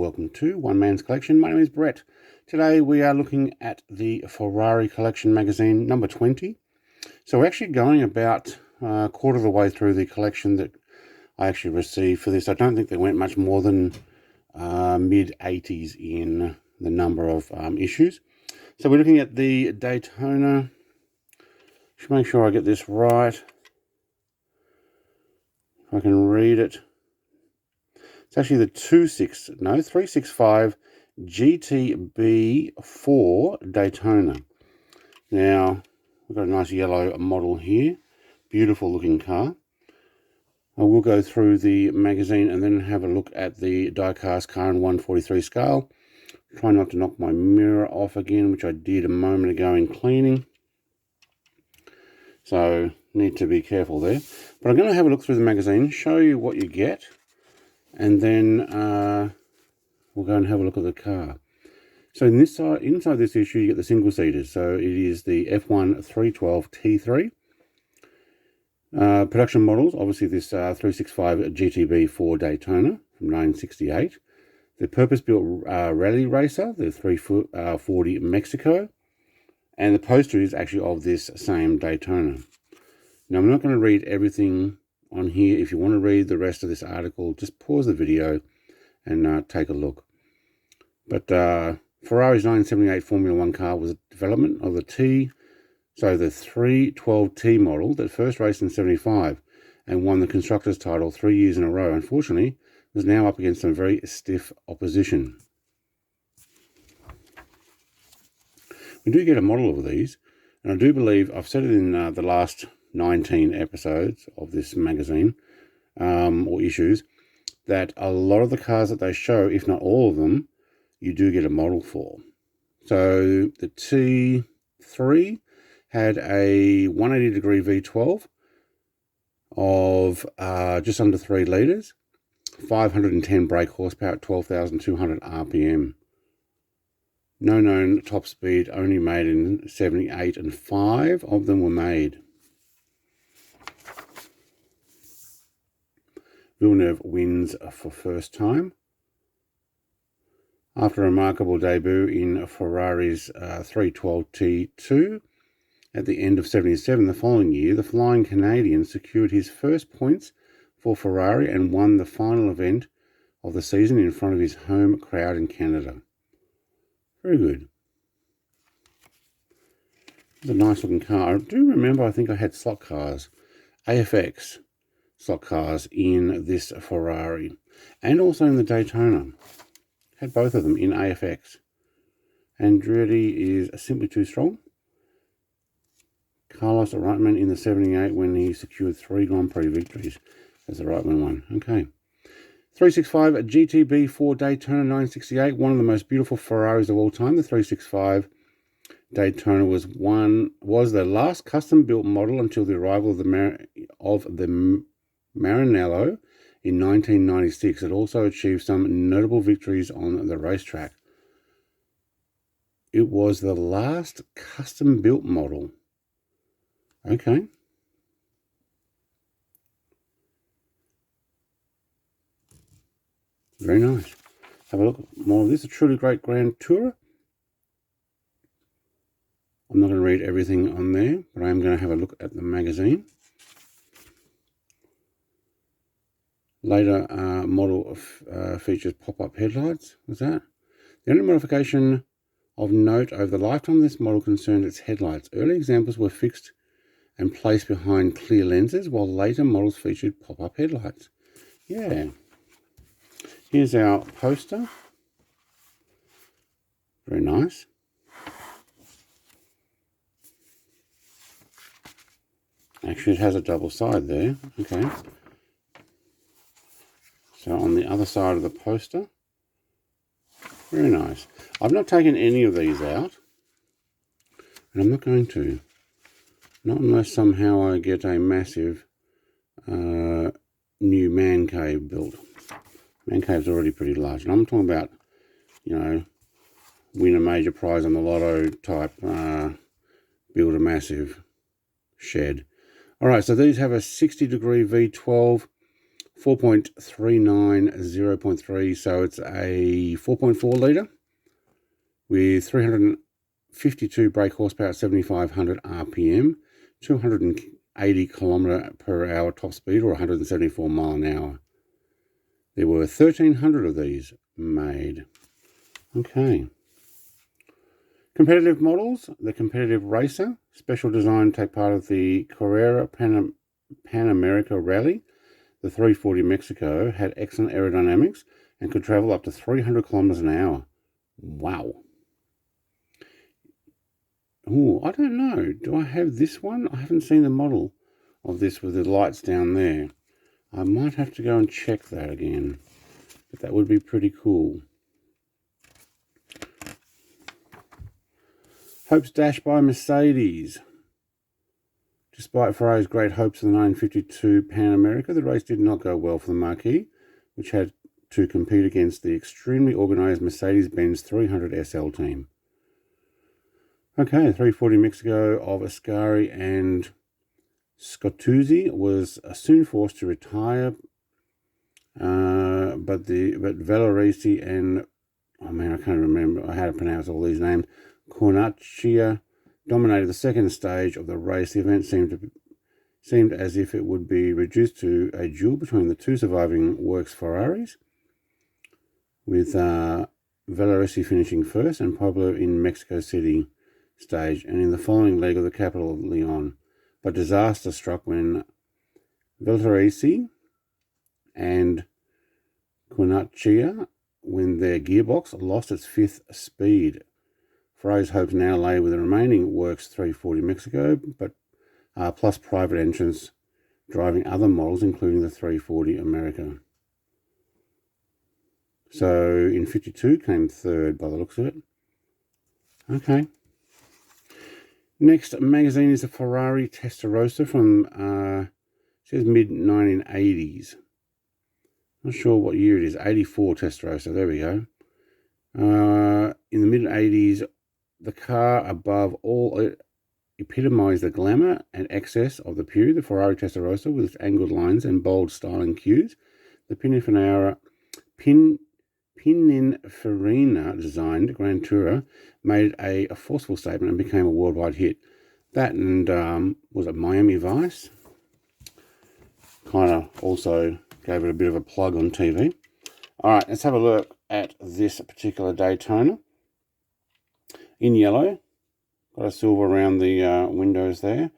welcome to One Man's Collection. My name is Brett. Today we are looking at the Ferrari Collection Magazine number 20. So we're actually going about a quarter of the way through the collection that I actually received for this. I don't think they went much more than mid-80s in the number of issues. So we're looking at the Daytona. Should make sure I get this right. If I can read it. It's actually the 365 GTB 4 Daytona. Now, we've got a nice yellow model here. Beautiful looking car. I will go through the magazine and then have a look at the die-cast car in 1/43 scale. Try not to knock my mirror off again, which I did a moment ago in cleaning. So, need to be careful there. But I'm going to have a look through the magazine, show you what you get, and then we'll go and have a look at the car. So inside this issue, you get the single seaters. So it is the F1 312 T3. Production models, obviously this 365 GTB 4 Daytona from 1968. The purpose-built rally racer, the 340 Mexico. And the poster is actually of this same Daytona. Now, I'm not going to read everything on here. If you want to read the rest of this article, just pause the video and take a look. But Ferrari's 1978 Formula One car was a development of the 312T model that first raced in 75 and won the constructor's title 3 years in a row. Unfortunately, was now up against some very stiff opposition. We do get a model of these, and I do believe, I've said it in the last 19 episodes of this magazine, or issues, that a lot of the cars that they show, if not all of them, you do get a model for. So the T3 had a 180 degree V12 of just under 3 litres, 510 brake horsepower at 12,200 RPM. No known top speed, only made in 78, and 5 of them were made. Villeneuve wins for first time. After a remarkable debut in Ferrari's 312T2 at the end of 77, the following year, the Flying Canadian secured his first points for Ferrari and won the final event of the season in front of his home crowd in Canada. Very good. It's a nice looking car. I do remember, I think I had slot cars, AFX slot cars in this Ferrari, and also in the Daytona. Had both of them in AFX. Andretti is simply too strong. Carlos Reitman in the 78 when he secured 3 Grand Prix victories as the Reitman one. Okay. 365 GTB 4 Daytona 1968, one of the most beautiful Ferraris of all time. The 365 Daytona was the last custom-built model until the arrival of the Maranello in 1996. It also achieved some notable victories on the racetrack. It was the last custom-built model. Okay. Very nice. Have a look at more of this. A truly great Grand Tourer. I'm not going to read everything on there, but I am going to have a look at the magazine. Later model features pop-up headlights. What's that? The only modification of note over the lifetime of this model concerned its headlights. Early examples were fixed and placed behind clear lenses, while later models featured pop-up headlights. Yeah. Here's our poster. Very nice. Actually, it has a double side there. Okay. So on the other side of the poster. Very nice. I've not taken any of these out. And I'm not going to. Not unless somehow I get a massive new man cave built. Man cave's already pretty large. And I'm talking about, you know, win a major prize on the lotto type, build a massive shed. All right, so these have a 60 degree V12 4.39 0.3, so it's a 4.4 litre with 352 brake horsepower at 7,500 RPM, 280 kilometre per hour top speed, or 174 mile an hour. There were 1,300 of these made. Okay. Competitive models. The Competitive Racer, special design to take part of the Carrera Pan America Rally. The 340 Mexico had excellent aerodynamics and could travel up to 300 kilometers an hour. Wow. Oh, I don't know. Do I have this one? I haven't seen the model of this with the lights down there. I might have to go and check that again. But that would be pretty cool. Hopes dashed by Mercedes. Despite Ferrari's great hopes in the 1952 Pan America, the race did not go well for the Marquis, which had to compete against the extremely organised Mercedes-Benz 300 SL team. Okay, the 340 Mexico of Ascari and Scottuzzi was soon forced to retire, but Valerisi and, oh man, I can't remember how to pronounce all these names, Cornacchia dominated the second stage of the race. The event seemed as if it would be reduced to a duel between the two surviving works Ferraris, with Valerisi finishing first and Pablo in Mexico City stage and in the following leg of the capital of Leon. But disaster struck when Valerisi and Cornacchia, when their gearbox lost its fifth speed. Ferrari's hopes now lay with the remaining Works 340 Mexico, but plus private entrants driving other models, including the 340 America. So in 52 came third by the looks of it. Okay. Next magazine is the Ferrari Testarossa from, says mid-1980s. Not sure what year it is. 84 Testarossa. There we go. In the mid-80s, the car above all epitomized the glamour and excess of the period. The Ferrari Testarossa, with its angled lines and bold styling cues. The Pininfarina designed Grand Tourer made a forceful statement and became a worldwide hit. That and, was it Miami Vice? Kind of also gave it a bit of a plug on TV. All right, let's have a look at this particular Daytona. In yellow, got a silver around the windows there,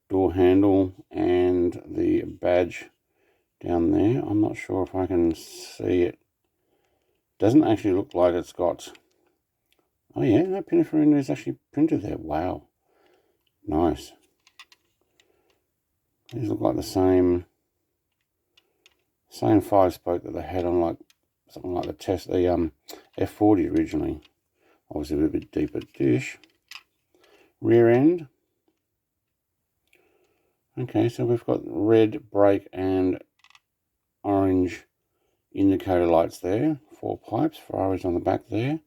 door handle and the badge down there. I'm not sure if I can see it. Doesn't actually look like it's got, oh yeah, that Pininfarina is actually printed there. Wow, nice. These look like the same 5-spoke that they had on like something like the F40 originally. Obviously a bit deeper dish. Rear end. Okay, so we've got red brake and orange indicator lights there. 4 pipes. Ferrari's on the back there.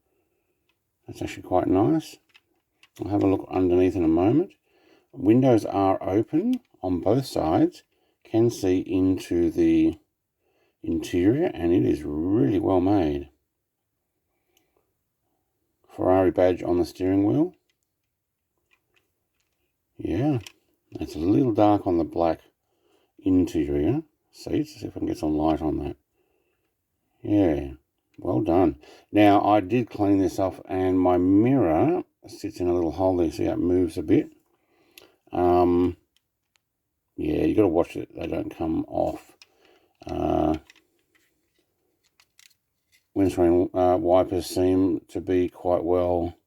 That's actually quite nice. I'll have a look underneath in a moment. Windows are open on both sides. Can see into the interior, and it is really well made. Ferrari badge on the steering wheel. Yeah, it's a little dark on the black interior seats. See if I can get some light on that. Yeah, well done. Now, I did clean this off, and my mirror sits in a little hole there. See how it moves a bit? Yeah, you got to watch it. They don't come off. Windscreen wipers seem to be quite well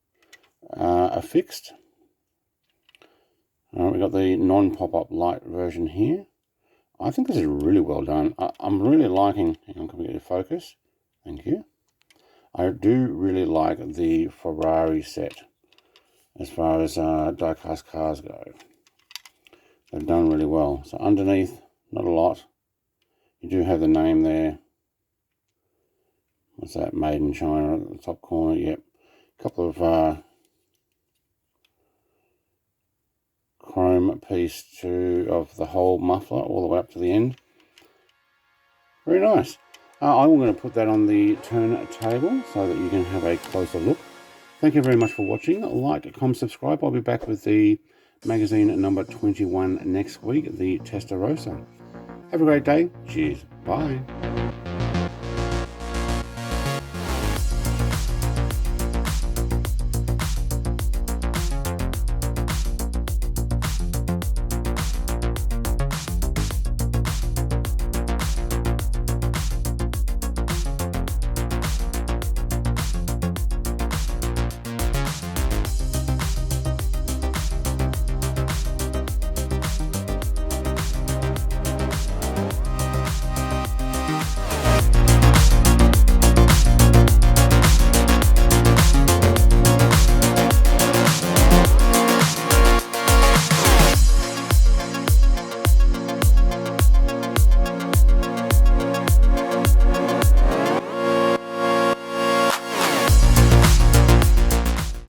affixed. We've got the non-pop-up light version here. I think this is really well done. I'm really liking, hang on, can we get a focus? Thank you. I do really like the Ferrari set as far as die-cast cars go. They've done really well. So underneath, not a lot. You do have the name there. What's that? Made in China at the top corner. Yep. A couple of chrome piece of the whole muffler all the way up to the end. Very nice. I'm going to put that on the turntable so that you can have a closer look. Thank you very much for watching. Like, comment, subscribe. I'll be back with the magazine number 21 next week, the Testarossa. Have a great day. Cheers. Bye.